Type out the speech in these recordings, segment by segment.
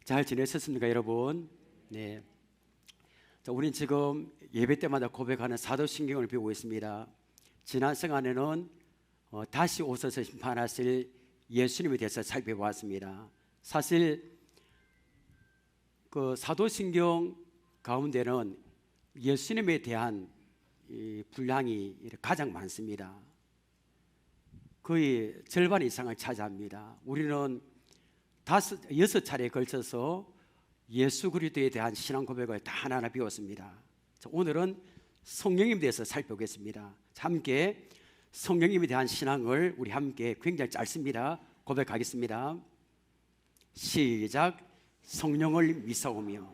잘 지내셨습니까, 여러분? 네. 자, 우린 지금 예배 때마다 고백하는 사도신경을 배우고 있습니다. 지난 시간에는 다시 오셔서 심판하실 예수님에 대해서 살펴보았습니다. 사실 그 사도신경 가운데는 예수님에 대한 이 분량이 가장 많습니다. 거의 절반 이상을 차지합니다. 우리는 6차례에 걸쳐서 예수 그리스도에 대한 신앙 고백을 다 하나하나 배웠습니다. 자, 오늘은 성령님에 대해서 살펴보겠습니다. 함께 성령님에 대한 신앙을 우리 함께 굉장히 짧습니다. 고백하겠습니다. 시작. 성령을 믿사오며.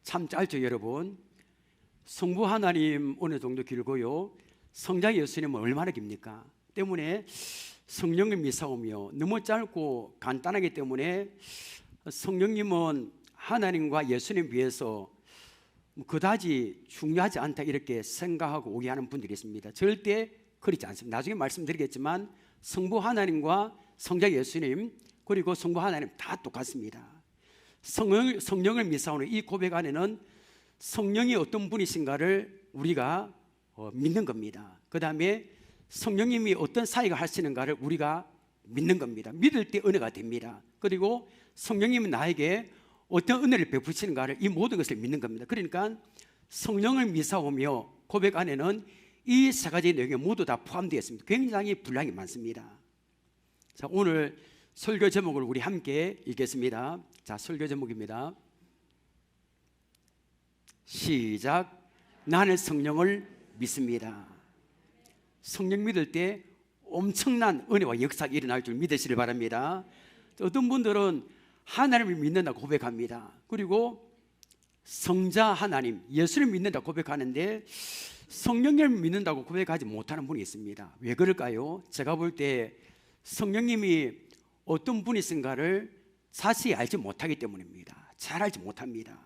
참 짧죠, 여러분? 성부 하나님 어느 정도 길고요, 성자 예수님은 얼마나 깁니까? 때문에 성령을 믿사오며 너무 짧고 간단하기 때문에 성령님은 하나님과 예수님 비해서 그다지 중요하지 않다 이렇게 생각하고 오해하는 분들이 있습니다. 절대 그렇지 않습니다. 나중에 말씀드리겠지만 성부 하나님과 성자 예수님 그리고 성부 하나님 다 똑같습니다. 성령을 믿사오는 이 고백 안에는 성령이 어떤 분이신가를 우리가 믿는 겁니다. 그 다음에 성령님이 어떤 사역을 하시는가를 우리가 믿는 겁니다. 믿을 때 은혜가 됩니다. 그리고 성령님은 나에게 어떤 은혜를 베푸시는가를 이 모든 것을 믿는 겁니다. 그러니까 성령을 믿사오며 고백 안에는 이 세 가지 내용이 모두 다 포함되어 있습니다. 굉장히 분량이 많습니다. 자, 오늘 설교 제목을 우리 함께 읽겠습니다. 자, 설교 제목입니다. 시작. 나는 성령을 믿습니다. 성령 믿을 때 엄청난 은혜와 역사가 일어날 줄 믿으시길 바랍니다. 어떤 분들은 하나님을 믿는다고 고백합니다. 그리고 성자 하나님, 예수를 믿는다고 고백하는데 성령님을 믿는다고 고백하지 못하는 분이 있습니다. 왜 그럴까요? 제가 볼 때 성령님이 어떤 분이신가를 자세히 알지 못하기 때문입니다. 잘 알지 못합니다.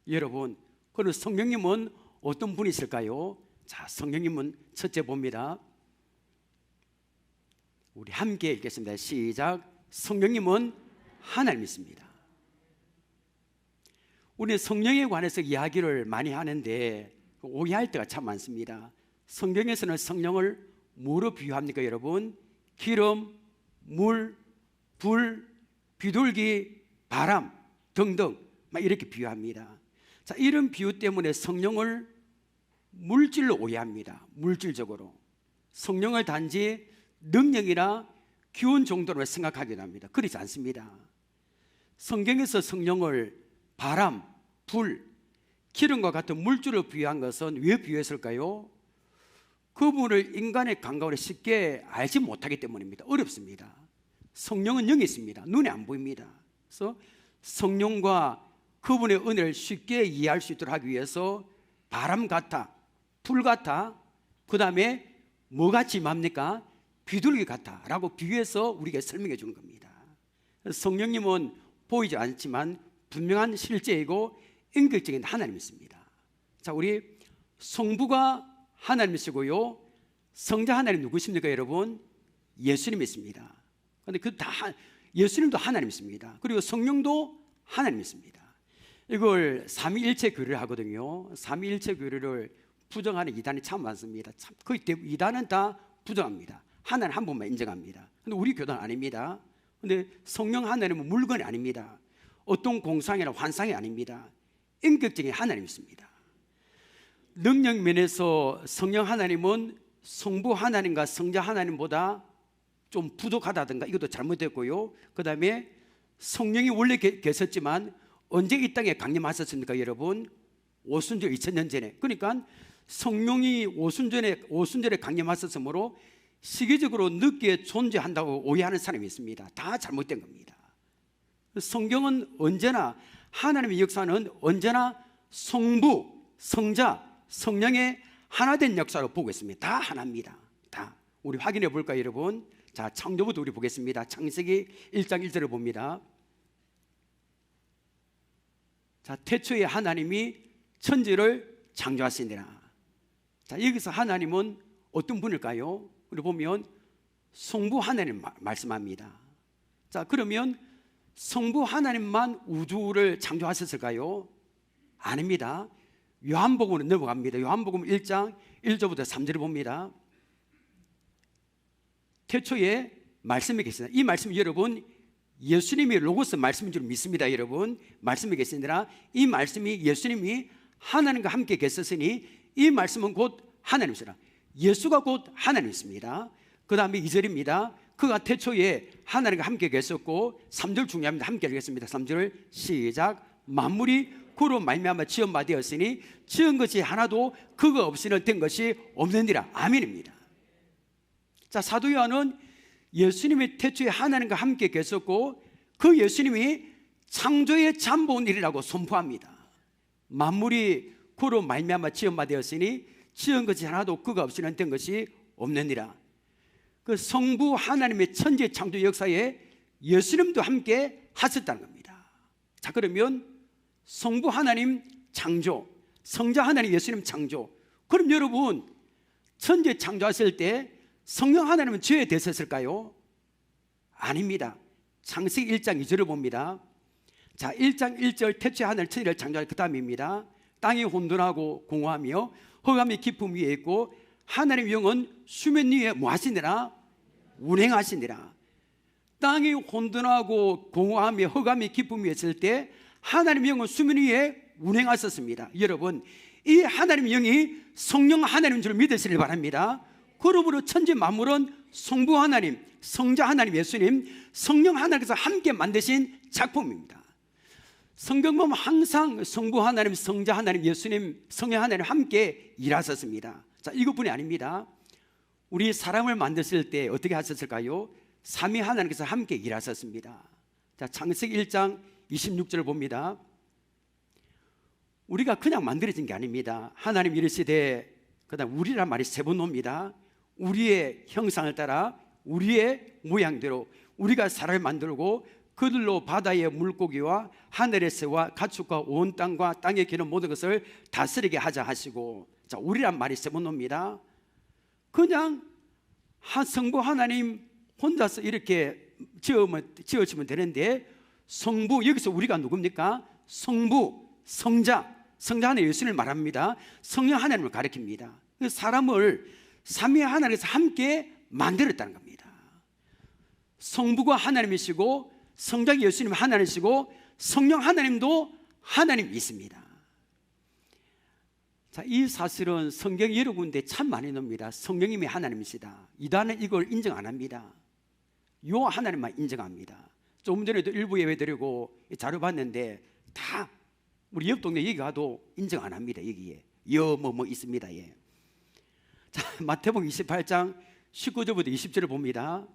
여러분, 그럼 성령님은 어떤 분이실까요? 자, 성령님은 첫째 봅니다. 우리 함께 읽겠습니다. 시작. 성령님은 하나님이십니다. 우리는 성령에 관해서 이야기를 많이 하는데 오해할 때가 참 많습니다. 성경에서는 성령을 뭐로 비유합니까, 여러분? 기름, 물, 불, 비둘기, 바람 등등 막 이렇게 비유합니다. 자, 이런 비유 때문에 성령을 물질로 오해합니다. 물질적으로 성령을 단지 능력이나 기운 정도로 생각하기도 합니다. 그렇지 않습니다. 성경에서 성령을 바람, 불, 기름과 같은 물질로 비유한 것은 왜 비유했을까요? 그분을 인간의 감각으로 쉽게 알지 못하기 때문입니다. 어렵습니다. 성령은 영이 있습니다. 눈에 안 보입니다. 그래서 성령과 그분의 은혜를 쉽게 이해할 수 있도록 하기 위해서 바람 같아, 불 같아, 그 다음에 뭐같이 맙니까? 비둘기 같아 라고 비유해서 우리에게 설명해 주는 겁니다. 성령님은 보이지 않지만 분명한 실제이고 인격적인 하나님이십니다. 자, 우리 성부가 하나님이시고요, 성자 하나님 누구십니까, 여러분? 예수님이십니다. 그런데 예수님도 하나님이십니다. 그리고 성령도 하나님이십니다. 이걸 삼위일체 교리를 하거든요. 삼위일체 교리를 부정하는 이단이 참 많습니다. 참 거의 대부분 이단은 다 부정합니다. 하나님 한 분만 인정합니다. 그런데 우리 교단은 아닙니다. 그런데 성령 하나님은 물건이 아닙니다. 어떤 공상이나 환상이 아닙니다. 인격적인 하나님이십니다. 능력 면에서 성령 하나님은 성부 하나님과 성자 하나님보다 좀 부족하다든가 이것도 잘못됐고요, 그 다음에 성령이 원래 계셨지만 언제 이 땅에 강림하셨습니까, 여러분? 오순절 2000년 전에. 그러니까 성령이 오순절에 강림하셨으므로 시기적으로 늦게 존재한다고 오해하는 사람이 있습니다. 다 잘못된 겁니다. 성경은 언제나, 하나님의 역사는 언제나 성부, 성자, 성령의 하나된 역사로 보고 있습니다. 다 하나입니다. 다. 우리 확인해 볼까요, 여러분? 자, 창조부터 우리 보겠습니다. 창세기 1장 1절을 봅니다. 자, 태초에 하나님이 천지를 창조하시니라. 자, 여기서 하나님은 어떤 분일까요? 우리 보면 성부 하나님 말씀합니다. 자, 그러면 성부 하나님만 우주를 창조하셨을까요? 아닙니다. 요한복음으로 넘어갑니다. 요한복음 1장 1절부터 3절을 봅니다. 태초에 말씀이 계시다. 이 말씀 여러분 예수님이 로고스 말씀인 줄 믿습니다. 여러분 말씀이 계시니라. 이 말씀이 예수님이 하나님과 함께 계셨으니 이 말씀은 곧 하나님이시라. 예수가 곧 하나님이십니다. 그 다음에 2절입니다. 그가 태초에 하나님과 함께 계셨고 3절 중요합니다. 함께 하겠습니다. 3절 시작. 만물이 그로 말미암아 지은 바 되었으니 지은 것이 하나도 그거 없이는 된 것이 없느니라. 아멘입니다. 자, 사도 요한은 예수님이 태초에 하나님과 함께 계셨고 그 예수님이 창조의 잠본일이라고 선포합니다. 만물이 그로 말미암아 지은 바 되었으니 지은 것이 하나도 그가 없이는 된 것이 없느니라. 그 성부 하나님의 천지 창조 역사에 예수님도 함께 하셨다는 겁니다. 자, 그러면 성부 하나님 창조, 성자 하나님 예수님 창조. 그럼 여러분 천지 창조하실 때 성령 하나님은 죄에 대셨을까요? 아닙니다. 창세기 1장 2절을 봅니다. 자, 1장 1절 태초에 하늘 천지를 창조할 그 다음입니다. 땅이 혼돈하고 공허하며 흑암이 깊음 위에 있고 하나님의 영은 수면 위에 뭐 하시니라? 운행하시니라. 땅이 혼돈하고 공허하며 흑암이 깊음 위에 있을 때 하나님의 영은 수면 위에 운행하셨습니다. 여러분 이 하나님의 영이 성령 하나님인 줄 믿으시길 바랍니다. 그러므로 천지 만물은 성부 하나님, 성자 하나님 예수님, 성령 하나님께서 함께 만드신 작품입니다. 성경 보면 항상 성부 하나님, 성자 하나님, 예수님, 성령 하나님 함께 일하셨습니다. 자, 이것뿐이 아닙니다. 우리 사람을 만드실 때 어떻게 하셨을까요? 삼위 하나님께서 함께 일하셨습니다. 자, 창세기 1장 26절을 봅니다. 우리가 그냥 만들어진 게 아닙니다. 하나님 이르시되, 그다음 우리란 말이 세 번 옵니다. 우리의 형상을 따라 우리의 모양대로 우리가 사람을 만들고 그들로 바다의 물고기와 하늘의 새와 가축과 온 땅과 땅에 기는 모든 것을 다스리게 하자 하시고. 자, 우리란 말이 세 번 옵니다. 그냥 성부 하나님 혼자서 이렇게 지어지면 되는데 성부, 여기서 우리가 누굽니까? 성부, 성자 하나님 예수님을 말합니다. 성령 하나님을 가리킵니다. 사람을 삼위 하나님께서 함께 만들었다는 겁니다. 성부가 하나님이시고 성자 예수님 하나님이시고 성령 하나님도 하나님이 있습니다. 자, 이 사실은 성경 여러 군데 참 많이 나옵니다. 성령님이 하나님이시다. 이단은 이걸 인정 안 합니다. 요 하나님만 인정합니다. 조금 전에도 일부 예배 드리고 자료 봤는데 다 우리 옆 동네 여기 가도 인정 안 합니다. 여기에 뭐 있습니다. 예. 자, 마태복음 28장 19절부터 20절을 봅니다.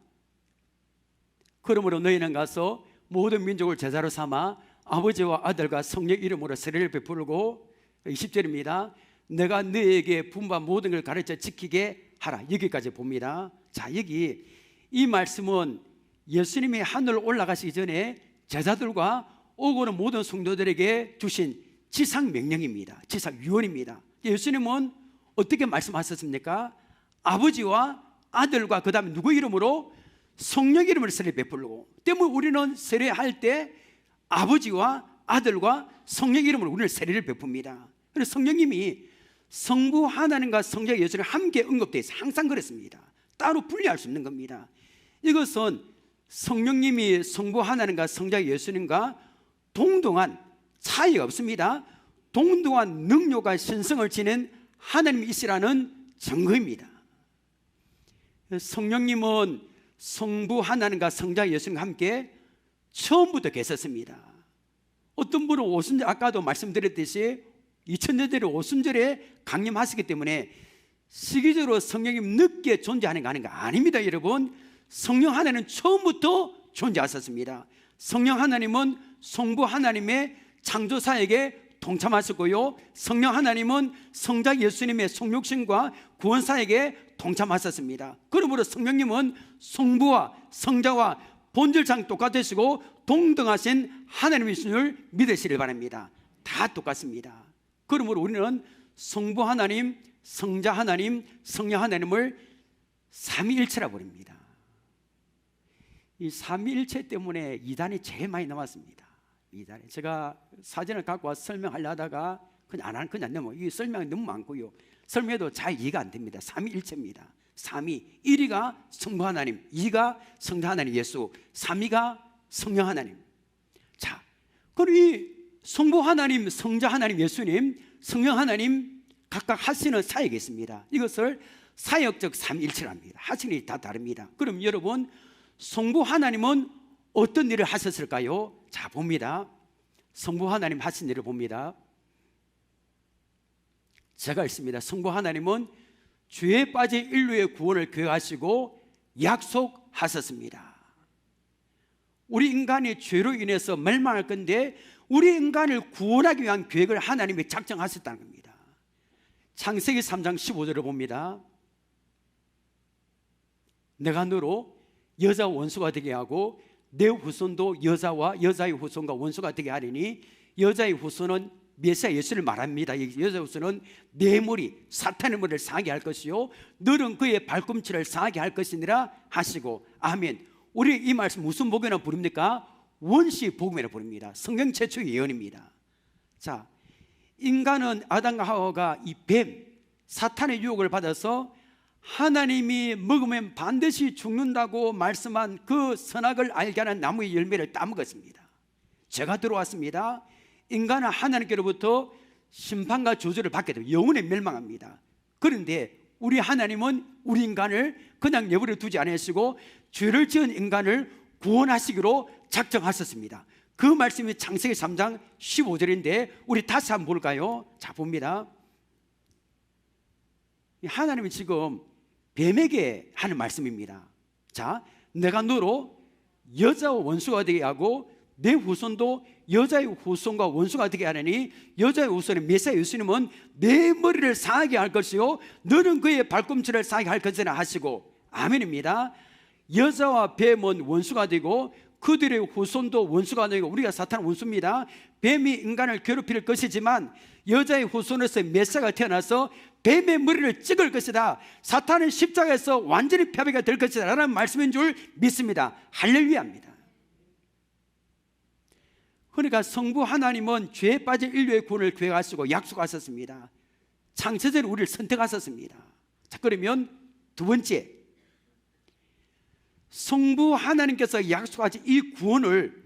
그러므로 너희는 가서 모든 민족을 제자로 삼아 아버지와 아들과 성령 이름으로 세례를 베풀고 20절입니다. 내가 너희에게 분부한 모든 걸 가르쳐 지키게 하라. 여기까지 봅니다. 자, 여기 이 말씀은 예수님이 하늘 올라가시기 전에 제자들과 오고는 모든 성도들에게 주신 지상 명령입니다. 지상 유언입니다. 예수님은 어떻게 말씀하셨습니까? 아버지와 아들과 그 다음에 누구 이름으로? 성령 이름으로 세례 베풀고. 때문에 우리는 세례할 때 아버지와 아들과 성령 이름으로 우리는 세례를 베풉니다. 그래서 성령님이 성부 하나님과 성자 예수를 함께 언급되어 있어요. 항상 그랬습니다. 따로 분리할 수 없는 겁니다. 이것은 성령님이 성부 하나님과 성자 예수님과 동등한 차이가 없습니다. 동등한 능력과 신성을 지닌 하나님이시라는 증거입니다. 성령님은 성부 하나님과 성자 예수님과 함께 처음부터 계셨습니다. 어떤 분은 오순절, 아까도 말씀드렸듯이 2000년대로 오순절에 강림하시기 때문에 시기적으로 성령님 늦게 존재하는 거 아닌가? 아닙니다. 여러분, 성령 하나님은 처음부터 존재하셨습니다. 성령 하나님은 성부 하나님의 창조사에게 동참하셨고요, 성령 하나님은 성자 예수님의 성육신과 구원사에게 동참하셨습니다. 그러므로 성령님은 성부와 성자와 본질상 똑같으시고 동등하신 하나님이신 줄 믿으시길 바랍니다. 다 똑같습니다. 그러므로 우리는 성부 하나님, 성자 하나님, 성령 하나님을 삼위일체라고 부릅니다. 이 삼위일체 때문에 이단이 제일 많이 나왔습니다. 이단이 제가 사진을 갖고 와서 설명하려 하다가 그냥 넘어. 이 설명이 너무 많고요. 설명해도 잘 이해가 안 됩니다. 삼위일체입니다. 삼위, 1위가 성부 하나님, 2가 성자 하나님 예수, 3위가 성령 하나님. 자, 그리고 이 성부 하나님, 성자 하나님 예수님, 성령 하나님 각각 하시는 사역이 있습니다. 이것을 사역적 삼위일체랍니다. 하시는 일이 다 다릅니다. 그럼 여러분, 성부 하나님은 어떤 일을 하셨을까요? 자, 봅니다. 성부 하나님 하신 일을 봅니다. 제가 읽습니다. 성부 하나님은 죄에 빠진 인류의 구원을 계획하시고 약속하셨습니다. 우리 인간이 죄로 인해서 멸망할 건데 우리 인간을 구원하기 위한 계획을 하나님이 작정하셨다는 겁니다. 창세기 3장 15절을 봅니다. 내가 너로 여자와 원수가 되게 하고 내 후손도 여자와 여자의 후손과 원수가 되게 하리니, 여자의 후손은 메시아 예수를 말합니다. 여자의 후손은 내 머리 사탄의 머리를 상하게 할 것이요 너는 그의 발꿈치를 상하게 할 것이니라 하시고, 아멘. 우리 이 말씀 무슨 복음이라 부릅니까? 원시 복음이라 부릅니다. 성경 최초의 예언입니다. 자, 인간은 아담과 하와가 이 뱀, 사탄의 유혹을 받아서 하나님이 먹으면 반드시 죽는다고 말씀한 그 선악을 알게 하는 나무의 열매를 따먹었습니다. 죄가 들어왔습니다. 인간은 하나님께로부터 심판과 저주를 받게 되고 영원히 멸망합니다. 그런데 우리 하나님은 우리 인간을 그냥 내버려 두지 않으시고 죄를 지은 인간을 구원하시기로 작정하셨습니다. 그 말씀이 창세기 3장 15절인데 우리 다시 한번 볼까요? 자, 봅니다. 하나님이 지금 뱀에게 하는 말씀입니다. 자, 내가 너로 여자와 원수가 되게 하고 내 후손도 여자의 후손과 원수가 되게 하느니, 여자의 후손은 메시아 예수님은 내 머리를 상하게 할 것이요 너는 그의 발꿈치를 상하게 할 것이라 하시고, 아멘입니다. 여자와 뱀은 원수가 되고 그들의 후손도 원수가 되고, 우리가 사탄은 원수입니다. 뱀이 인간을 괴롭힐 것이지만 여자의 후손에서 메시아가 태어나서 뱀의 머리를 찍을 것이다. 사탄은 십자가에서 완전히 패배가 될 것이다 라는 말씀인 줄 믿습니다. 할렐루야입니다. 그러니까 성부 하나님은 죄에 빠진 인류의 구원을 계획하시고 약속하셨습니다. 창세전에 우리를 선택하셨습니다. 자, 그러면 두 번째, 성부 하나님께서 약속하신 이 구원을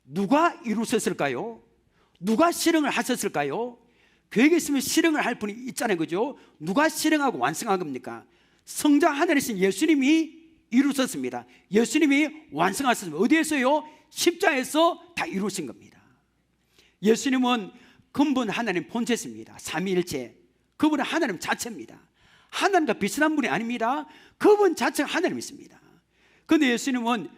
누가 이루셨을까요? 누가 실행을 하셨을까요? 계획이 있으면 실행을 할 분이 있잖아요, 그죠? 누가 실행하고 완성한 겁니까? 성자 하나님이신 예수님이 이루셨습니다. 예수님이 완성하셨습니다. 어디에서요? 십자에서 다 이루신 겁니다. 예수님은 근본 하나님 본체십니다. 삼위일체. 그분은 하나님 자체입니다. 하나님과 비슷한 분이 아닙니다. 그분 자체가 하나님이십니다. 그런데 예수님은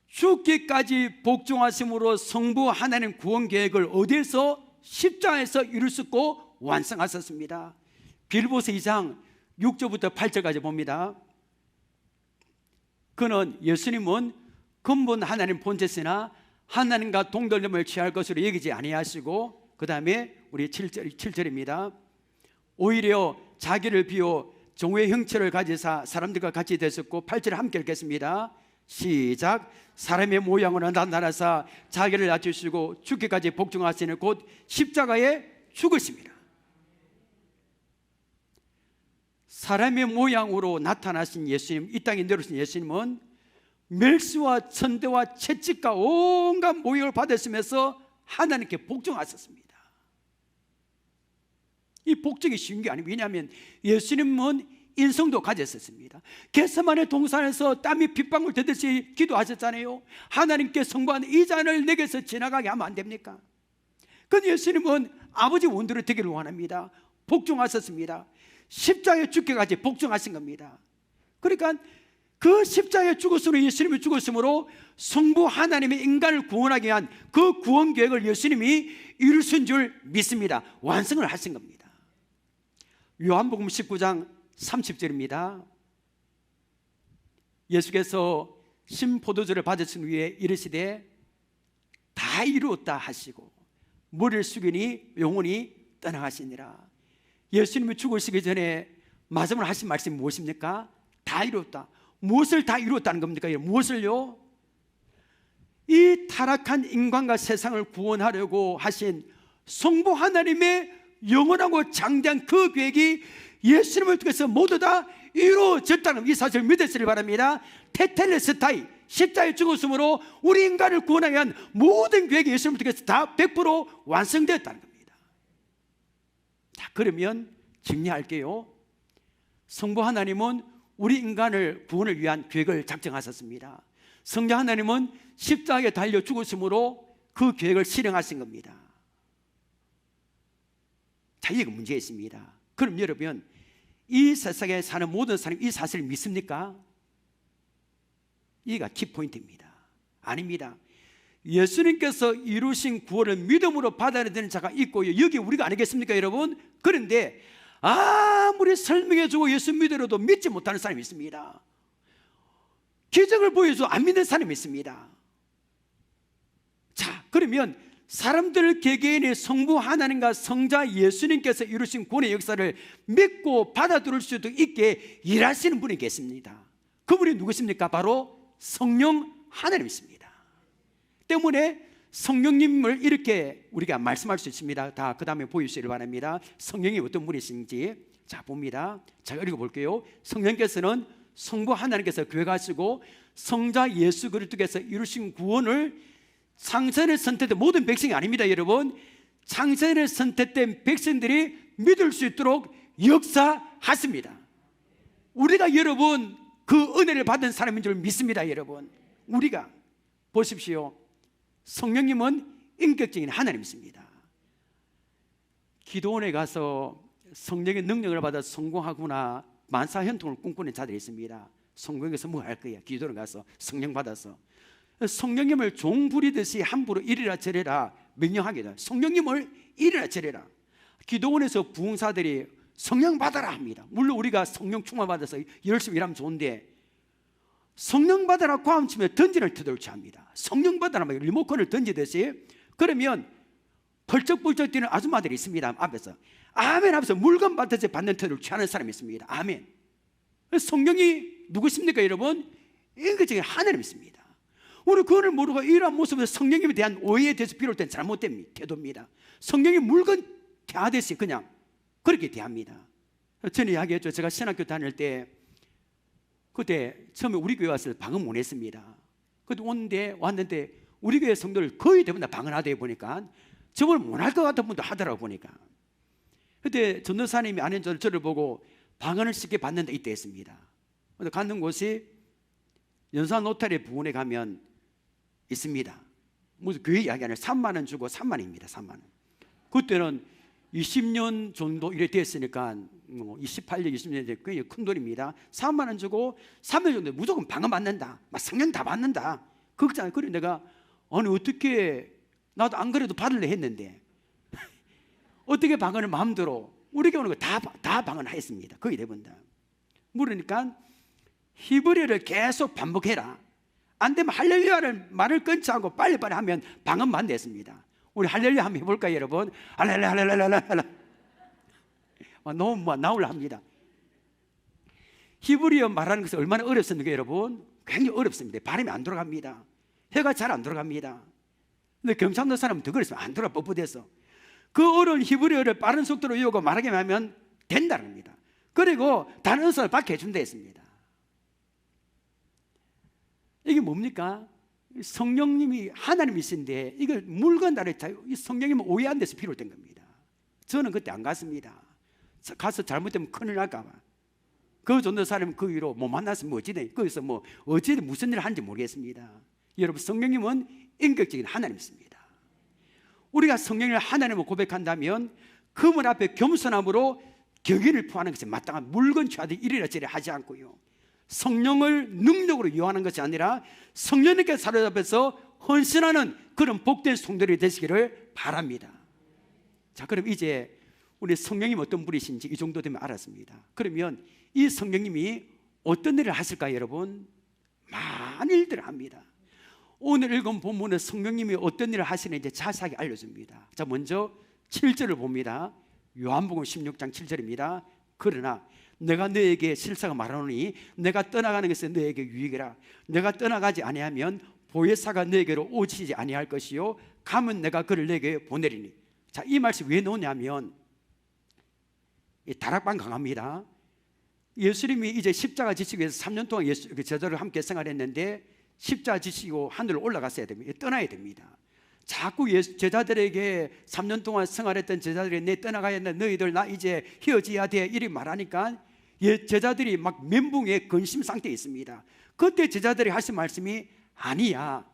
죽기까지 복종하심으로 성부 하나님 구원 계획을 어디에서? 십자에서 이루셨고 완성하셨습니다. 빌보서 2장 6절부터 8절까지 봅니다. 그는 예수님은 근본 하나님 본체시나 하나님과 동떨림을 취할 것으로 여기지 아니하시고, 그 다음에 우리 7절입니다. 오히려 자기를 비워 종의 형체를 가지사 사람들과 같이 되셨고, 8절 함께 읽겠습니다. 시작. 사람의 모양으로 나타나사 자기를 낮추시고 죽기까지 복종하시는 곧 십자가에 죽으십니다. 사람의 모양으로 나타나신 예수님, 이 땅에 내려오신 예수님은 멸시와 천대와 채찍과 온갖 모욕을 받으시면서 하나님께 복종하셨습니다. 이 복종이 쉬운 게 아니고, 왜냐하면 예수님은 인성도 가졌었습니다. 겟세마네 동산에서 땀이 빗방울 되듯이 기도하셨잖아요. 하나님께 성부한 이 잔을 내게서 지나가게 하면 안 됩니까? 그런데 예수님은 아버지 원대로 되기를 원합니다. 복종하셨습니다. 십자가에 죽기까지 복종하신 겁니다. 그러니까 그 십자가에 죽었으므로, 예수님이 죽었으므로 성부 하나님의 인간을 구원하기 위한 그 구원 계획을 예수님이 이루신 줄 믿습니다. 완성을 하신 겁니다. 요한복음 19장 30절입니다. 예수께서 신포도주를 받으신 후에 이르시되 다 이루었다 하시고 머리를 숙이니 영혼이 떠나가시니라. 예수님이 죽으시기 전에 마지막으로 하신 말씀이 무엇입니까? 다 이루었다. 무엇을 다 이루었다는 겁니까? 무엇을요? 이 타락한 인간과 세상을 구원하려고 하신 성부 하나님의 영원하고 장대한 그 계획이 예수님을 통해서 모두 다 이루어졌다는 이 사실을 믿으시길 바랍니다. 테텔레스타이, 십자가의 죽었으므로 우리 인간을 구원하기 위한 모든 계획이 예수님을 통해서 다 100% 완성되었다는 겁니다. 자, 그러면 정리할게요. 성부 하나님은 우리 인간을 구원을 위한 계획을 작정하셨습니다. 성자 하나님은 십자가에 달려 죽었으므로 그 계획을 실행하신 겁니다. 자, 이게 문제가 있습니다. 그럼 여러분, 이 세상에 사는 모든 사람이 이 사실을 믿습니까? 이가 키포인트입니다. 아닙니다. 예수님께서 이루신 구원을 믿음으로 받아야 되는 자가 있고요, 여기 우리가 아니겠습니까 여러분? 그런데 아무리 설명해주고 예수 믿으려도 믿지 못하는 사람이 있습니다. 기적을 보여줘 안 믿는 사람이 있습니다. 자, 그러면 사람들 개개인의 성부 하나님과 성자 예수님께서 이루신 구원의 역사를 믿고 받아들일 수도 있게 일하시는 분이 계십니다. 그분이 누구십니까? 바로 성령 하나님이십니다. 때문에 성령님을 이렇게 우리가 말씀할 수 있습니다. 다 그 다음에 보여주시길 바랍니다. 성령이 어떤 분이신지. 자, 봅니다. 제가 읽어볼게요. 성령께서는 성부 하나님께서 계획하시고 성자 예수 그리스도께서 이루신 구원을 창세를 선택된 모든 백성이 아닙니다 여러분. 창세를 선택된 백성들이 믿을 수 있도록 역사하십니다. 우리가 여러분 그 은혜를 받은 사람인 줄 믿습니다 여러분. 우리가 보십시오. 성령님은 인격적인 하나님이십니다. 기도원에 가서 성령의 능력을 받아 성공하거나 만사현통을 꿈꾸는 자들이 있습니다. 성공에서 뭐 할 거야? 기도원에 가서 성령 받아서 성령님을 종 부리듯이 함부로 이리라 저리라 명령하게 돼. 성령님을 이리라 저리라. 기도원에서 부흥사들이 성령 받아라 합니다. 물론 우리가 성령 충만 받아서 열심히 일하면 좋은데, 성령 받아라고 하면 던지는 터돌치 합니다. 성령 받아라 막 리모컨을 던지듯이. 그러면 펄쩍펄쩍 뛰는 아줌마들이 있습니다. 앞에서 아멘 하면서 물건 받아서 받는 터를 취하는 사람이 있습니다. 아멘. 성령이 누구십니까 여러분? 인격적인 하나님 있습니다. 우리 그걸 모르고 이러한 모습에서 성령님에 대한 오해에 대해서 비롯된 잘못된 태도입니다. 성령이 물건 대하듯이 그냥 그렇게 대합니다. 저는 이야기했죠. 제가 신학교 다닐 때 그때 처음에 우리 교회 왔을 때 방언 못 했습니다. 그때 왔는데 우리 교회 성도를 거의 대부분 다 방언하다 보니까 저걸 못할 것 같은 분도 하더라고 보니까. 그때 전도사님이 아는 저를 보고 방언을 쉽게 받는다 이때 했습니다. 그래서 가는 곳이 연산 노타리 부근에 가면 있습니다. 무슨 교회 이야기 아니라 3만 원 주고 3만입니다. 3만 원. 그때는 20년 정도 이래 됐으니까 28년, 20년 굉장히 큰 돈입니다. 3만 원 주고 3년 정도 무조건 방언 받는다. 막 성령 다 받는다. 그렇잖아요. 그래 내가 아니 어떻게 나도 안 그래도 받을래 했는데 어떻게 방언을 마음대로 우리 교회는 다 방언하였습니다. 거의 대부분 다. 물으니까 히브리어를 계속 반복해라. 안 되면 할렐루야를 말을 끊지 않고 빨리빨리 하면 방언만 됐습니다. 우리 할렐루야 한번 해볼까요 여러분? 할렐루야 할렐루야 너무 나오려 합니다. 히브리어 말하는 것은 얼마나 어렵습니까 여러분? 굉장히 어렵습니다. 발음이 안 돌아갑니다. 혀가 잘 안 돌아갑니다. 근데 경상도 사람은 더 그랬으면 안 돌아 뻣뻣해서 그 어려운 히브리어를 빠른 속도로 외우고 말하게 하면 된다는 겁니다. 그리고 다른 언어를 받게 해준다 했습니다. 이게 뭡니까? 성령님이 하나님이신데 이걸 물건다를 성령님은 오해한 데서 비롯된 겁니다. 저는 그때 안 갔습니다. 가서 잘못되면 큰일 날까 봐. 그 정도 사람은 그 위로 못 만났으면 어찌돼? 거기서 어찌돼 무슨 일을 하는지 모르겠습니다. 여러분 성령님은 인격적인 하나님이십니다. 우리가 성령을 하나님을 고백한다면 그분 앞에 겸손함으로 격의를 표하는 것이 마땅한 물건 취하듯 이리라 저리라 하지 않고요. 성령을 능력으로 요하는 것이 아니라 성령님께 사로잡혀서 헌신하는 그런 복된 성도들이 되시기를 바랍니다. 자, 그럼 이제 우리 성령님 어떤 분이신지 이 정도 되면 알았습니다. 그러면 이 성령님이 어떤 일을 하실까요 여러분? 많은 일들을 합니다. 오늘 읽은 본문은 성령님이 어떤 일을 하시는지 자세하게 알려줍니다. 자, 먼저 7절을 봅니다. 요한복음 16장 7절입니다. 그러나 내가 너에게 실사가 말하노니 내가 떠나가는 것은 너에게 유익이라. 내가 떠나가지 아니하면 보혜사가 너에게로 오시지 아니할 것이요 가면 내가 그를 내게 보내리니. 자, 이 말씀 왜 나오냐면 이 다락방 강합니다. 예수님이 이제 십자가 지시기 위해서 3년 동안 제자들과 함께 생활했는데 십자가 지시고 하늘로 올라갔어야 됩니다. 떠나야 됩니다. 자꾸 제자들에게 3년 동안 생활했던 제자들이 내 떠나가야 한다, 너희들 나 이제 헤어져야 돼, 이렇게 말하니까 제자들이 막 멘붕의 근심 상태에 있습니다. 그때 제자들이 하신 말씀이 아니야,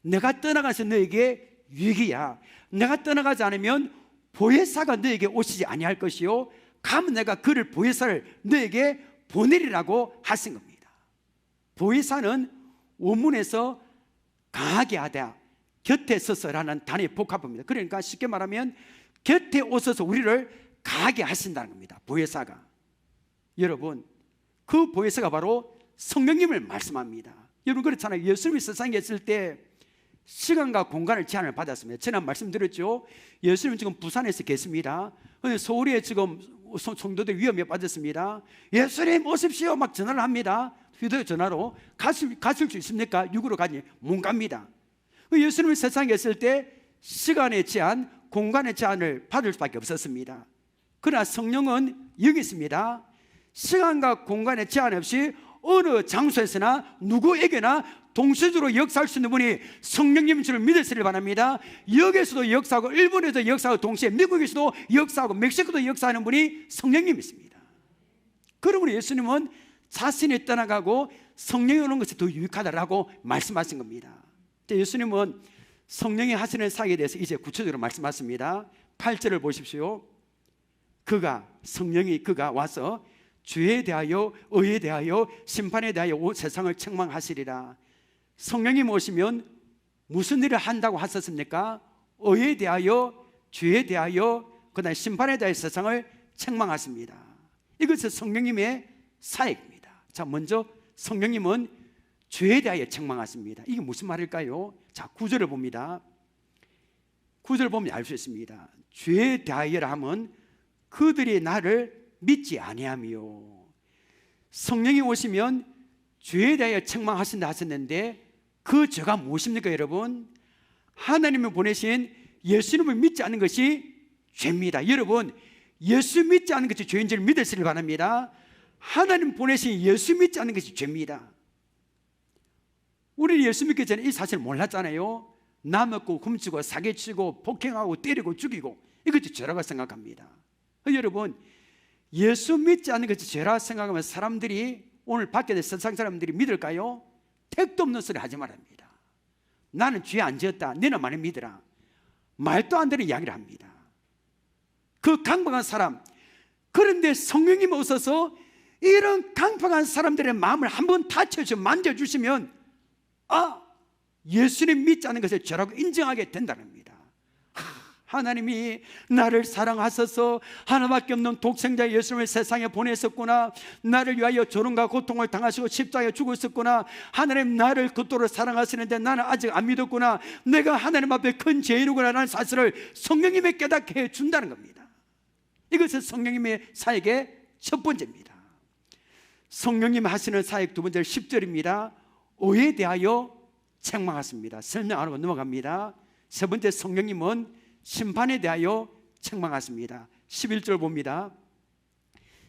내가 떠나가서 너에게 위기야. 내가 떠나가지 않으면 보혜사가 너에게 오시지 아니할 것이요 가면 내가 그를 보혜사를 너에게 보내리라고 하신 겁니다. 보혜사는 원문에서 강하게 하다, 곁에 서서라는 단어의 복합입니다. 그러니까 쉽게 말하면 곁에 오셔서 우리를 강하게 하신다는 겁니다. 보혜사가. 여러분, 그 보혜사가 바로 성령님을 말씀합니다. 여러분 그렇잖아요. 예수님이 세상에 있을 때 시간과 공간을 제한을 받았습니다. 지난 말씀드렸죠. 예수님은 지금 부산에서 계십니다. 서울에 지금 성도들 위험에 빠졌습니다. 예수님 오십시오 막 전화를 합니다. 휴대전화로. 가실 수 있습니까? 육으로 가니 못 갑니다. 예수님이 세상에 있을 때 시간의 제한, 공간의 제한을 받을 수밖에 없었습니다. 그러나 성령은 여기 있습니다. 시간과 공간의 제한 없이 어느 장소에서나 누구에게나 동시적으로 역사할 수 있는 분이 성령님인 줄 믿으시길 바랍니다. 여기서도 역사하고 일본에도 역사하고 동시에 미국에서도 역사하고 멕시코도 역사하는 분이 성령님이십니다. 그러므로 예수님은 자신이 떠나가고 성령이 오는 것이 더 유익하다라고 말씀하신 겁니다. 예수님은 성령이 하시는 사역에 대해서 이제 구체적으로 말씀하십니다. 8절을 보십시오. 성령이 와서 죄에 대하여 의에 대하여 심판에 대하여 세상을 책망하시리라. 성령이 오시면 무슨 일을 한다고 하셨습니까? 의에 대하여, 죄에 대하여, 그다음에 심판에 대하여 세상을 책망하십니다. 이것은 성령님의 사역입니다. 자, 먼저 성령님은 죄에 대하여 책망하십니다. 이게 무슨 말일까요? 자, 9절을 봅니다. 9절 보면 알 수 있습니다. 죄에 대하여라 하면 그들이 나를 믿지 아니하며. 성령이 오시면 죄에 대하여 책망하신다 하셨는데 그 죄가 무엇입니까 여러분? 하나님이 보내신 예수님을 믿지 않는 것이 죄입니다. 여러분, 예수 믿지 않는 것이 죄인 줄 믿으시길 바랍니다. 하나님 보내신 예수 믿지 않는 것이 죄입니다. 우리는 예수 믿기 전에 이 사실을 몰랐잖아요. 남먹고 훔치고 사기치고 폭행하고 때리고 죽이고 이것이 죄라고 생각합니다. 여러분, 예수 믿지 않는 것이 죄라 생각하면 사람들이 오늘 밖에 세상 사람들이 믿을까요? 택도 없는 소리 하지 말합니다. 나는 죄 안 지었다, 너는 많이 믿으라. 말도 안 되는 이야기를 합니다. 그 강박한 사람. 그런데 성령님 오셔서 이런 강박한 사람들의 마음을 한번 다쳐주시면, 만져주시면 예수님 믿지 않는 것을 죄라고 인정하게 된다는 겁니다. 하나님이 나를 사랑하셔서 하나밖에 없는 독생자 예수님을 세상에 보내셨구나. 나를 위하여 조롱과 고통을 당하시고 십자가에 죽으셨구나. 하나님 나를 그토록 사랑하시는데 나는 아직 안 믿었구나. 내가 하나님 앞에 큰 죄인이구나 라는 사실을 성령님이 깨닫게 해준다는 겁니다. 이것은 성령님의 사역의 첫 번째입니다. 성령님 하시는 사역 두 번째 10절입니다. 의에 대하여 책망하십니다. 설명 안 하고 넘어갑니다. 세 번째, 성령님은 심판에 대하여 책망하십니다. 11절 봅니다.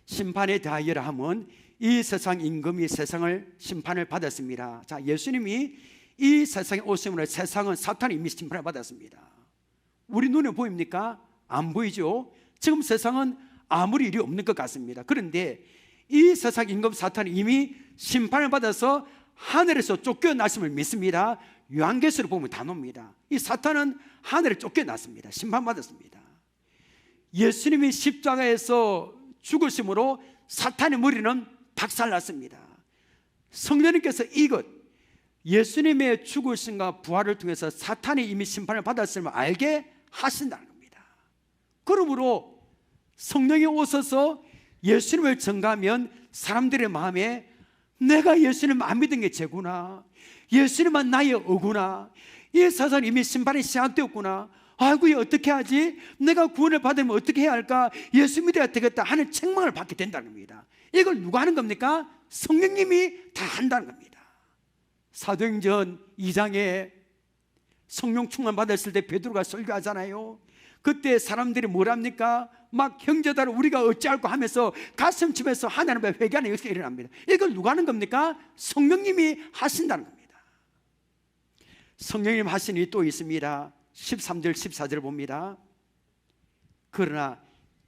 심판에 대하여라 하면 이 세상 임금이 세상을 심판을 받았습니다. 자, 예수님이 이 세상에 오심으로 세상은 사탄이 이미 심판을 받았습니다. 우리 눈에 보입니까? 안 보이죠? 지금 세상은 아무리 일이 없는 것 같습니다. 그런데 이 세상 임금 사탄이 이미 심판을 받아서 하늘에서 쫓겨났음을 믿습니다. 요한계시를 보면 다 나옵니다. 이 사탄은 하늘에 쫓겨났습니다. 심판받았습니다. 예수님이 십자가에서 죽으심으로 사탄의 머리는 박살났습니다. 성령님께서 이것, 예수님의 죽으심과 부활을 통해서 사탄이 이미 심판을 받았음을 알게 하신다는 겁니다. 그러므로 성령이 오셔서 예수님을 전가하면 사람들의 마음에 내가 예수님 안 믿은 게 죄구나, 예수님만 나의 어구나, 이 세상 이미 심판이 시작되었구나, 아이고 어떻게 하지? 내가 구원을 받으면 어떻게 해야 할까? 예수 믿어야 되겠다 하는 책망을 받게 된다는 겁니다. 이걸 누가 하는 겁니까? 성령님이 다 한다는 겁니다. 사도행전 2장에 성령 충만 받았을 때 베드로가 설교하잖아요. 그때 사람들이 뭐랍니까? 막 형제들 우리가 어찌할까 하면서 가슴 치면서 하나님 앞에 회개하는 역사가 일어납니다. 이걸 누가 하는 겁니까? 성령님이 하신다는 겁니다. 성령님 하신 일이 또 있습니다. 13절 14절 봅니다. 그러나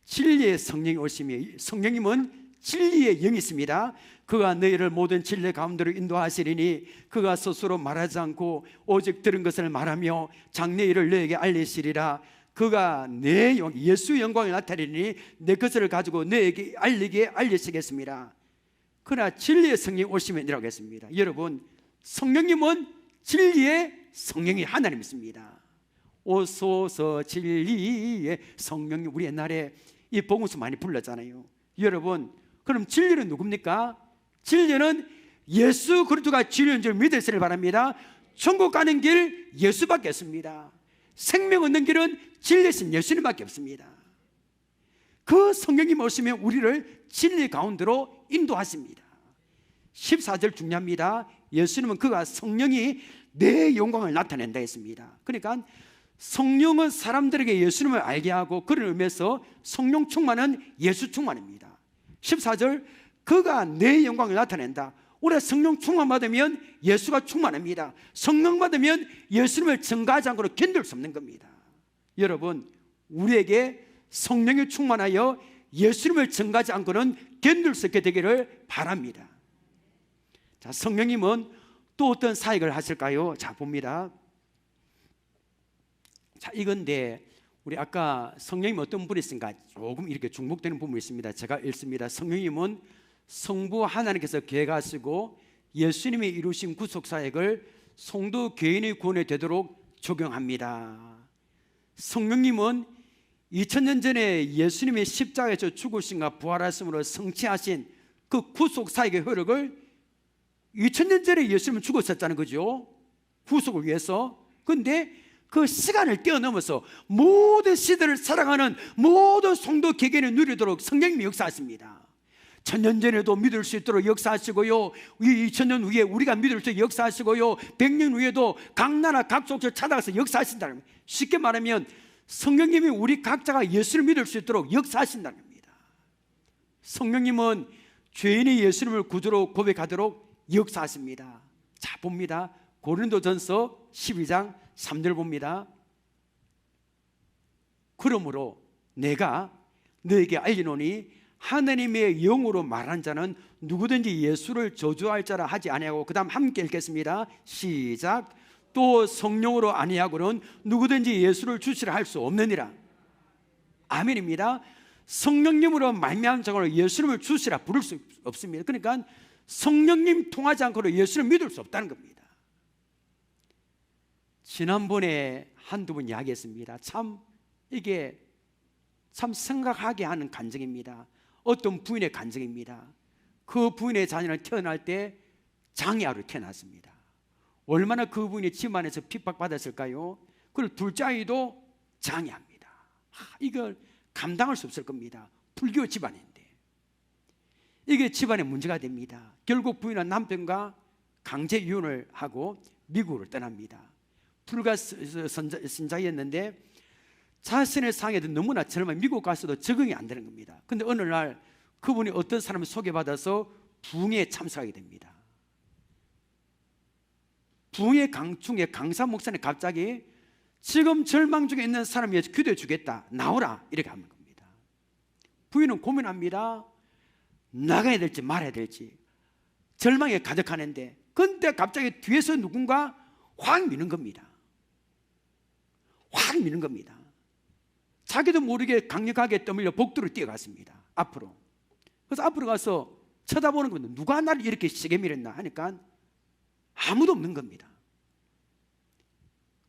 진리의 성령이 오시며, 성령님은 진리의 영이 있습니다. 그가 너희를 모든 진리 가운데로 인도하시리니 그가 스스로 말하지 않고 오직 들은 것을 말하며 장래 일을 너에게 알리시리라. 그가 내 예수의 영광을 나타내니 내 것을 가지고 너에게 알리시겠습니다. 그러나 진리의 성령이 오시면이라고 했습니다. 여러분, 성령님은 진리의 성령이 하나님이십니다. 오소서 진리의 성령님, 우리 옛날에 이 복음서 많이 불렀잖아요. 여러분, 그럼 진리는 누굽니까? 진리는 예수 그리스도가 진리인 줄 믿으시길 바랍니다. 천국 가는 길 예수밖에 없습니다. 생명 얻는 길은 진리신 예수님밖에 없습니다. 그 성령님 오시면 우리를 진리 가운데로 인도하십니다. 14절 중요합니다. 예수님은 그가 성령이 내 영광을 나타낸다 했습니다. 그러니까 성령은 사람들에게 예수님을 알게 하고, 그런 의미에서 성령 충만은 예수 충만입니다. 14절, 그가 내 영광을 나타낸다. 우리가 성령 충만 받으면 예수가 충만합니다. 성령 받으면 예수님을 증거하지 않고는 견딜 수 없는 겁니다. 여러분, 우리에게 성령이 충만하여 예수님을 증거하지 않고는 견딜 수 있게 되기를 바랍니다. 자, 성령님은 또 어떤 사역을 하실까요? 자, 봅니다. 자, 이건데 우리 아까 성령님 어떤 분이 있습니까? 조금 이렇게 중복되는 부분이 있습니다. 제가 읽습니다. 성령님은 성부 하나님께서 계획하시고 예수님이 이루신 구속사역을 성도 개인의 구원에 되도록 적용합니다. 성령님은 2000년 전에 예수님의 십자가에서 죽으심과 부활하심으로 성취하신 그 구속사역의 효력을 2000년 전에 예수님은 죽었었다는 거죠. 구속을 위해서. 그런데 그 시간을 뛰어넘어서 모든 시대를 사랑하는 모든 성도 개개인이 누리도록 성령님이 역사하십니다. 1000년 전에도 믿을 수 있도록 역사하시고요, 2000년 후에 우리가 믿을 수 있도록 역사하시고요, 100년 후에도 각 나라 각 족속 찾아가서 역사하신다는 겁니다. 쉽게 말하면 성령님이 우리 각자가 예수를 믿을 수 있도록 역사하신다는 겁니다. 성령님은 죄인이 예수님을 구주로 고백하도록 역사하십니다. 자, 봅니다. 고린도전서 12장 3절 봅니다. 그러므로 내가 너에게 알리노니 하나님의 영으로 말한 자는 누구든지 예수를 저주할 자라 하지 아니하고, 그 다음 함께 읽겠습니다. 시작. 또 성령으로 아니하고는 누구든지 예수를 주시라 할 수 없느니라. 아멘입니다. 성령님으로 말미암은 자로 예수님을 주시라 부를 수 없습니다. 그러니까 성령님 통하지 않고는 예수를 믿을 수 없다는 겁니다. 지난번에 한두 번 이야기했습니다. 이게 참 생각하게 하는 간증입니다. 어떤 부인의 간증입니다. 그 부인의 자녀는 태어날 때 장애아로 태어났습니다. 얼마나 그 부인이 집안에서 핍박받았을까요? 그리고 둘째 아이도 장애아입니다. 이걸 감당할 수 없을 겁니다. 불교 집안인데 이게 집안에 문제가 됩니다. 결국 부인은 남편과 강제 이혼을 하고 미국으로 떠납니다. 불가 신자였는데 자신의 상에도 너무나 젊어 미국 가서도 적응이 안 되는 겁니다. 그런데 어느 날 그분이 어떤 사람을 소개받아서 부흥회에 참석하게 됩니다. 부흥회 중에 강사 목사님 갑자기 지금 절망 중에 있는 사람을 위해서 기도해 주겠다, 나오라, 이렇게 하는 겁니다. 부인은 고민합니다. 나가야 될지 말아야 될지 절망에 가득하는데, 그런데 갑자기 뒤에서 누군가 확 미는 겁니다. 확 미는 겁니다. 자기도 모르게 강력하게 떠밀려 복도로 뛰어갔습니다. 앞으로. 그래서 앞으로 가서 쳐다보는 겁니다. 누가 나를 이렇게 세게 밀었나 하니까 아무도 없는 겁니다.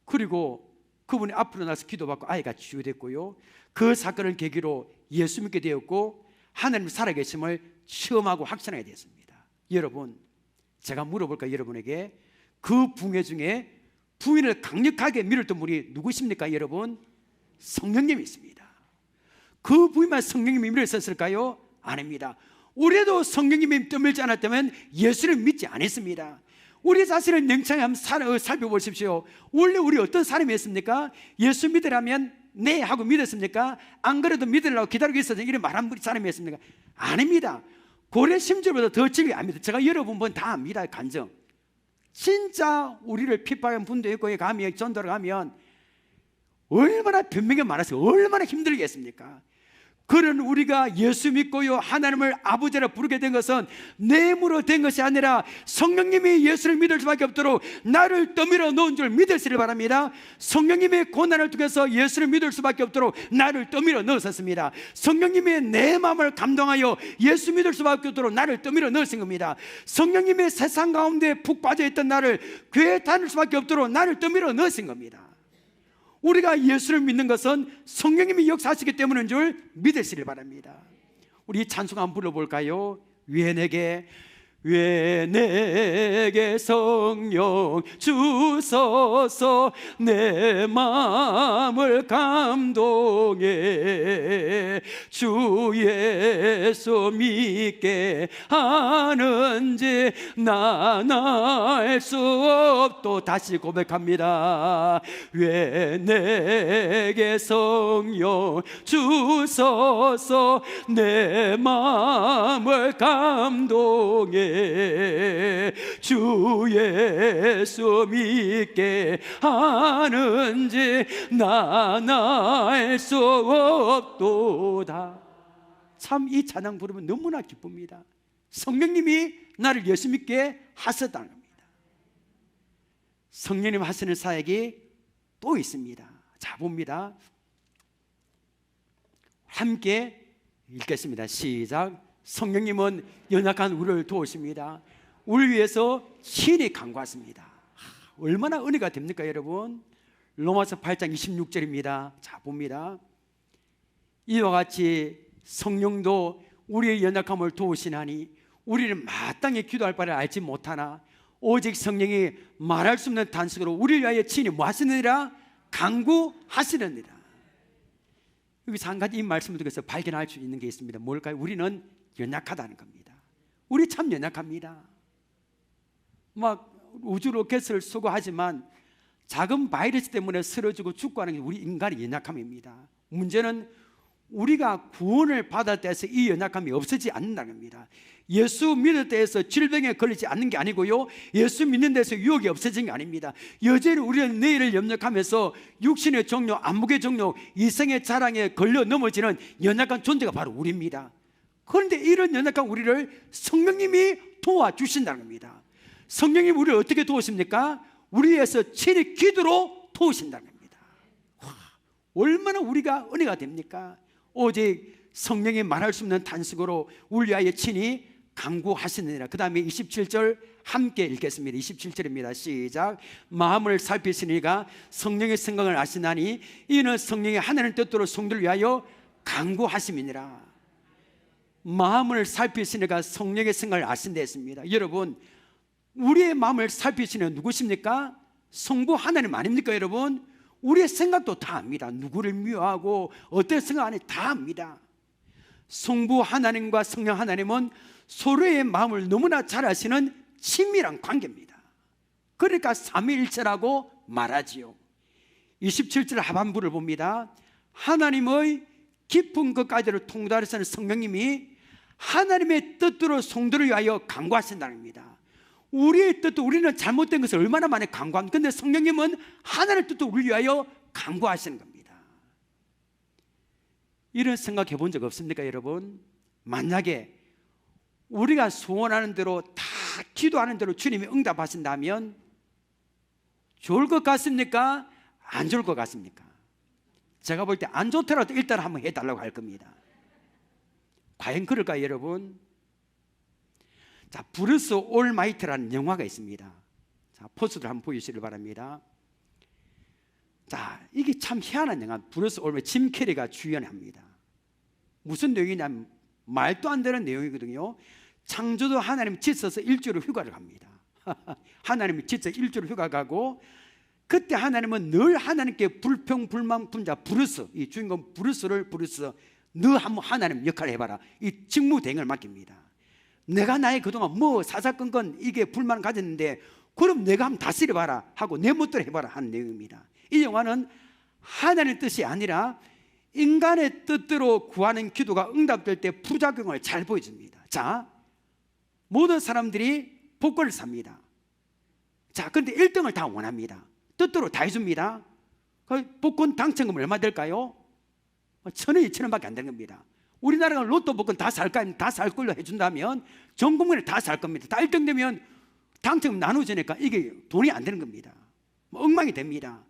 그리고 그분이 앞으로 나서 기도받고 아이가 치유됐고요, 그 사건을 계기로 예수 믿게 되었고 하나님 살아계심을 체험하고 확신하게 되었습니다. 여러분, 제가 물어볼까요? 여러분에게 그 부흥회 중에 부인을 강력하게 밀었던 분이 누구십니까? 여러분, 성령님이 있습니다. 그 부인만 성령님이 밀었을까요? 아닙니다. 우리도 성령님이 떠밀지 않았다면 예수를 믿지 않았습니다. 우리 자신을 냉철히 한번 살펴보십시오. 원래 우리 어떤 사람이었습니까? 예수 믿으라면 네 하고 믿었습니까? 안 그래도 믿으려고 기다리고 있어서 이런 말한 사람이었습니까? 아닙니다. 고래 심지어보다 더 진리 압니다. 제가 여러분 번 다 압니다. 간증. 진짜 우리를 핍박한 분도 있고 가면 전도를 가면 얼마나 변명이 많았어요. 얼마나 힘들겠습니까? 그런 우리가 예수 믿고요 하나님을 아버지라 부르게 된 것은 내 힘으로 된 것이 아니라 성령님이 예수를 믿을 수밖에 없도록 나를 떠밀어 놓은 줄 믿으시길 바랍니다. 성령님의 고난을 통해서 예수를 믿을 수밖에 없도록 나를 떠밀어 넣으셨습니다. 성령님이 내 마음을 감동하여 예수 믿을 수밖에 없도록 나를 떠밀어 넣으신 겁니다. 성령님의 세상 가운데 푹 빠져있던 나를 교회에 다닐 수밖에 없도록 나를 떠밀어 넣으신 겁니다. 우리가 예수를 믿는 것은 성령님이 역사하시기 때문인 줄 믿으시길 바랍니다. 우리 찬송 한번 불러볼까요? 왜 내게 성령 주소서 내 마음을 감동해 주 예수 믿게 하는지 난 알 수 없도 다시 고백합니다. 왜 내게 성령 주소서 내 마음을 감동해 주 예수 믿게 하는지 난 알 수 없도다. 참 이 찬양 부르면 너무나 기쁩니다. 성령님이 나를 예수 믿게 하셨다는 겁니다. 성령님 하시는 사역이 또 있습니다. 자 봅니다. 함께 읽겠습니다. 시작. 성령님은 연약한 우리를 도우십니다. 우리를 위해서 친히 간구하십니다. 얼마나 은혜가 됩니까 여러분? 로마서 8장 26절입니다. 자 봅니다. 이와 같이 성령도 우리의 연약함을 도우시나니 우리를 마땅히 기도할 바를 알지 못하나 오직 성령이 말할 수 없는 단식으로 우리를 위하여 친히 뭐 하시느니라? 간구하시느니라. 여기서 한 가지 이 말씀을 통해서 발견할 수 있는 게 있습니다. 뭘까요? 우리는 연약하다는 겁니다. 우리 참 연약합니다. 막 우주 로켓을 수거하지만 작은 바이러스 때문에 쓰러지고 죽고 하는 게 우리 인간의 연약함입니다. 문제는 우리가 구원을 받을 때에서 이 연약함이 없어지지 않는다는 겁니다. 예수 믿을 때에서 질병에 걸리지 않는 게 아니고요 예수 믿는 데서 유혹이 없어진 게 아닙니다. 여전히 우리는 내일을 염려하면서 육신의 종력, 안목의 종력, 이생의 자랑에 걸려 넘어지는 연약한 존재가 바로 우리입니다. 그런데 이런 연약한 우리를 성령님이 도와주신다는 겁니다. 성령님이 우리를 어떻게 도우십니까? 우리 위해서 친히 기도로 도우신다는 겁니다. 얼마나 우리가 은혜가 됩니까? 오직 성령이 말할 수 없는 단식으로 우리 위하여 친히 간구하시느니라. 그 다음에 27절 함께 읽겠습니다. 27절입니다. 시작. 마음을 살피시니가 성령의 생각을 아시나니 이는 성령이 하나님의 뜻대로 성도를 위하여 간구하심이니라. 마음을 살피시니가 성령의 생각을 아신다 했습니다. 여러분 우리의 마음을 살피시는 누구십니까? 성부 하나님 아닙니까 여러분? 우리의 생각도 다 압니다. 누구를 미워하고 어떤 생각하는지 다 압니다. 성부 하나님과 성령 하나님은 서로의 마음을 너무나 잘 아시는 친밀한 관계입니다. 그러니까 삼위일체라고 말하지요. 27절 하반부를 봅니다. 하나님의 깊은 것까지를 통달하시는 성령님이 하나님의 뜻대로 성도를 위하여 간구하신다는 겁니다. 우리의 뜻도 우리는 잘못된 것을 얼마나 많이 간구합니다. 그런데 성령님은 하나님의 뜻도 우리를 위하여 간구하시는 겁니다. 이런 생각해 본 적 없습니까 여러분? 만약에 우리가 소원하는 대로 다 기도하는 대로 주님이 응답하신다면 좋을 것 같습니까? 안 좋을 것 같습니까? 제가 볼 때 안 좋더라도 일단 한번 해달라고 할 겁니다. 과연 그럴까요 여러분? 자, 브루스 올마이트라는 영화가 있습니다. 자, 포스를 한번 보여주시길 바랍니다. 자, 이게 참 희한한 영화. 브루스 올마이트, 짐 캐리가 주연합니다. 무슨 내용이냐면 말도 안 되는 내용이거든요. 창조주 하나님 지쳐서 일주일 휴가를 갑니다. 하나님이 지쳐 일주일 휴가 가고 그때 하나님은 늘 하나님께 불평, 불만, 분자 브루스, 이 주인공 브루스를 너 한번 하나님 역할을 해봐라. 이 직무 대행을 맡깁니다. 내가 나의 그동안 뭐 사사건건 이게 불만을 가졌는데 그럼 내가 한번 다스려봐라 하고 내 멋대로 해봐라 하는 내용입니다. 이 영화는 하나님의 뜻이 아니라 인간의 뜻대로 구하는 기도가 응답될 때 부작용을 잘 보여줍니다. 자, 모든 사람들이 복권을 삽니다. 자, 그런데 1등을 다 원합니다. 뜻대로 다 해줍니다. 그 복권 당첨금 얼마 될까요? 1,000원, 2,000원밖에 안 되는 겁니다. 우리나라가 로또 복권 다 살까? 다 살 걸로 해준다면 전 국민이 다 살 겁니다. 다 1등 되면 당첨금 나눠주니까 이게 돈이 안 되는 겁니다. 엉망이 됩니다.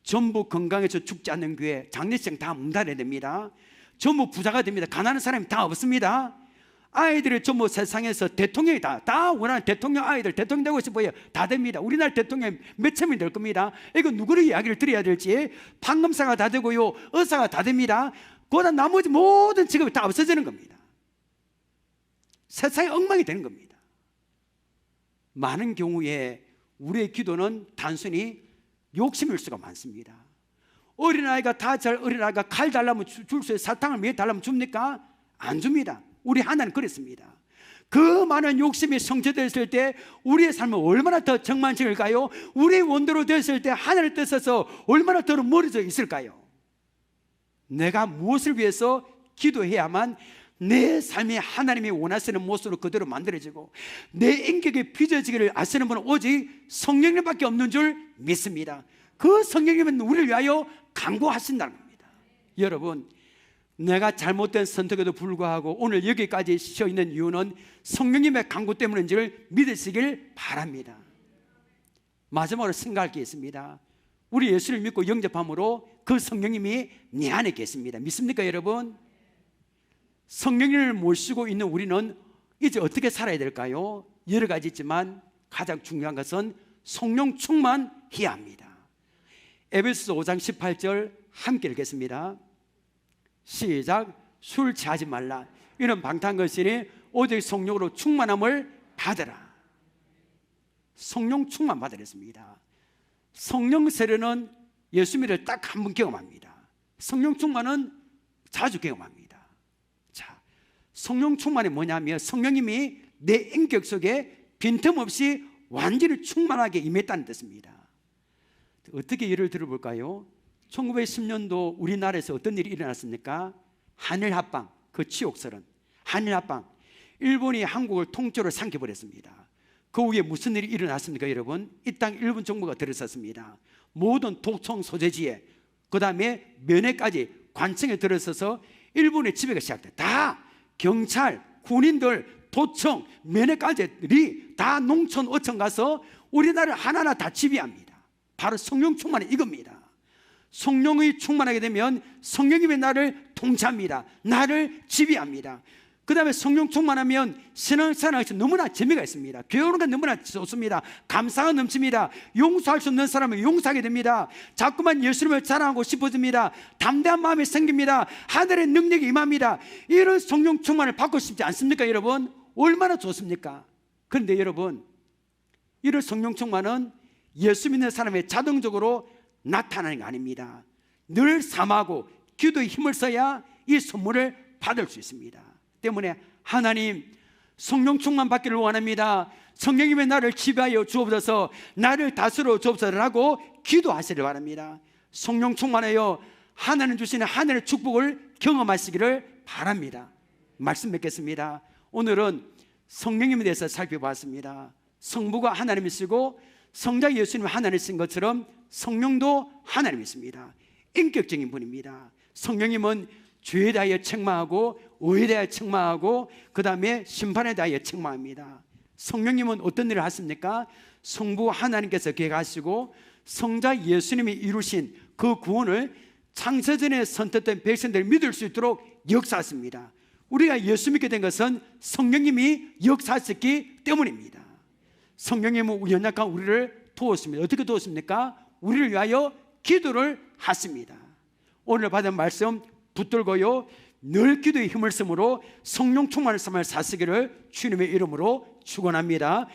전부 건강해서 죽지 않는 교회, 장례식 다 문 닫아야 됩니다. 전부 부자가 됩니다. 가난한 사람이 다 없습니다. 아이들이 전부 세상에서 대통령이 다 원하는 대통령 아이들 대통령 되고 싶어요. 다 됩니다. 우리나라 대통령 몇천 명이 될 겁니다. 이거 누구의 이야기를 들어야 될지. 판검사가 다 되고요, 의사가 다 됩니다. 그보다 나머지 모든 직업이 다 없어지는 겁니다. 세상이 엉망이 되는 겁니다. 많은 경우에 우리의 기도는 단순히 욕심일 수가 많습니다. 어린아이가 다 잘 어린아이가 칼 달라면 줄 수 있어요. 사탕을 몇 달라면 줍니까? 안 줍니다. 우리 하나는 그랬습니다. 그 많은 욕심이 성취됐을 때 우리의 삶은 얼마나 더 정만적일까요? 우리의 원대로 됐을 때 하나님의 뜻에서 얼마나 더 멀어져 있을까요? 내가 무엇을 위해서 기도해야만 내 삶이 하나님이 원하시는 모습으로 그대로 만들어지고 내 인격이 빚어지기를 아시는 분은 오직 성령님밖에 없는 줄 믿습니다. 그 성령님은 우리를 위하여 간구하신다는 겁니다. 여러분, 내가 잘못된 선택에도 불구하고 오늘 여기까지 쉬어 있는 이유는 성령님의 간구 때문인지를 믿으시길 바랍니다. 마지막으로 생각할 게 있습니다. 우리 예수를 믿고 영접함으로 그 성령님이 내 안에 계십니다. 믿습니까, 여러분? 성령님을 모시고 있는 우리는 이제 어떻게 살아야 될까요? 여러 가지 있지만 가장 중요한 것은 성령 충만해야 합니다. 에베소서 5장 18절 함께 읽겠습니다. 시작. 술 취하지 말라. 이는 방탕한 것이니 오직 성령으로 충만함을 받으라. 성령 충만 받으랬습니다. 성령 세례는 예수 믿을 딱 한 번 경험합니다. 성령 충만은 자주 경험합니다. 자, 성령 충만이 뭐냐면 성령님이 내 인격 속에 빈틈없이 완전히 충만하게 임했다는 뜻입니다. 어떻게 예를 들어볼까요? 1910년도 우리나라에서 어떤 일이 일어났습니까? 한일합방, 그 치욕설은 한일합방, 일본이 한국을 통째로 삼켜버렸습니다. 그 후에 무슨 일이 일어났습니까, 여러분? 이 땅 일본 정부가 들어섰습니다. 모든 도청 소재지에, 그 다음에 면회까지 관청에 들어서서 일본의 지배가 시작됐다. 다 경찰, 군인들, 도청, 면회까지들이 다 농촌 어촌 가서 우리나라를 하나하나 다 지배합니다. 바로 성령 충만이 이겁니다. 성령이 충만하게 되면 성령님이 나를 통치합니다. 나를 지배합니다. 그 다음에 성령 충만하면 신앙생활에 너무나 재미가 있습니다. 배우는 건 너무나 좋습니다. 감사가 넘칩니다. 용서할 수 없는 사람은 용서하게 됩니다. 자꾸만 예수님을 자랑하고 싶어집니다. 담대한 마음이 생깁니다. 하늘의 능력이 임합니다. 이런 성령 충만을 받고 싶지 않습니까, 여러분? 얼마나 좋습니까? 그런데 여러분, 이런 성령 충만은 예수 믿는 사람의 자동적으로 나타나는 게 아닙니다. 늘 삼하고 기도에 힘을 써야 이 선물을 받을 수 있습니다. 때문에 하나님, 성령 충만 받기를 원합니다. 성령님의 나를 지배하여 주옵소서, 나를 다스려 주옵소서라고 기도하시길 바랍니다. 성령 충만하여 하나님 주시는 하늘의 축복을 경험하시기를 바랍니다. 말씀 맺겠습니다. 오늘은 성령님에 대해서 살펴봤습니다. 성부가 하나님이시고 성자 예수님 하나님이신 것처럼 성령도 하나님이십니다. 인격적인 분입니다. 성령님은 죄에 대하여 책망하고 의에 대하여 책망하고 그 다음에 심판에 대하여 책망합니다. 성령님은 어떤 일을 하십니까? 성부 하나님께서 계획하시고 성자 예수님이 이루신 그 구원을 창세전에 선택된 백성들을 믿을 수 있도록 역사하십니다. 우리가 예수 믿게 된 것은 성령님이 역사하셨기 때문입니다. 성령님은 연약한 우리를 도우십니다. 어떻게 도우십니까? 우리를 위하여 기도를 하십니다. 오늘 받은 말씀 붙들고요, 늘 기도에 힘을 쓰므로 성령 충만의 삶을 사시기를 주님의 이름으로 축원합니다.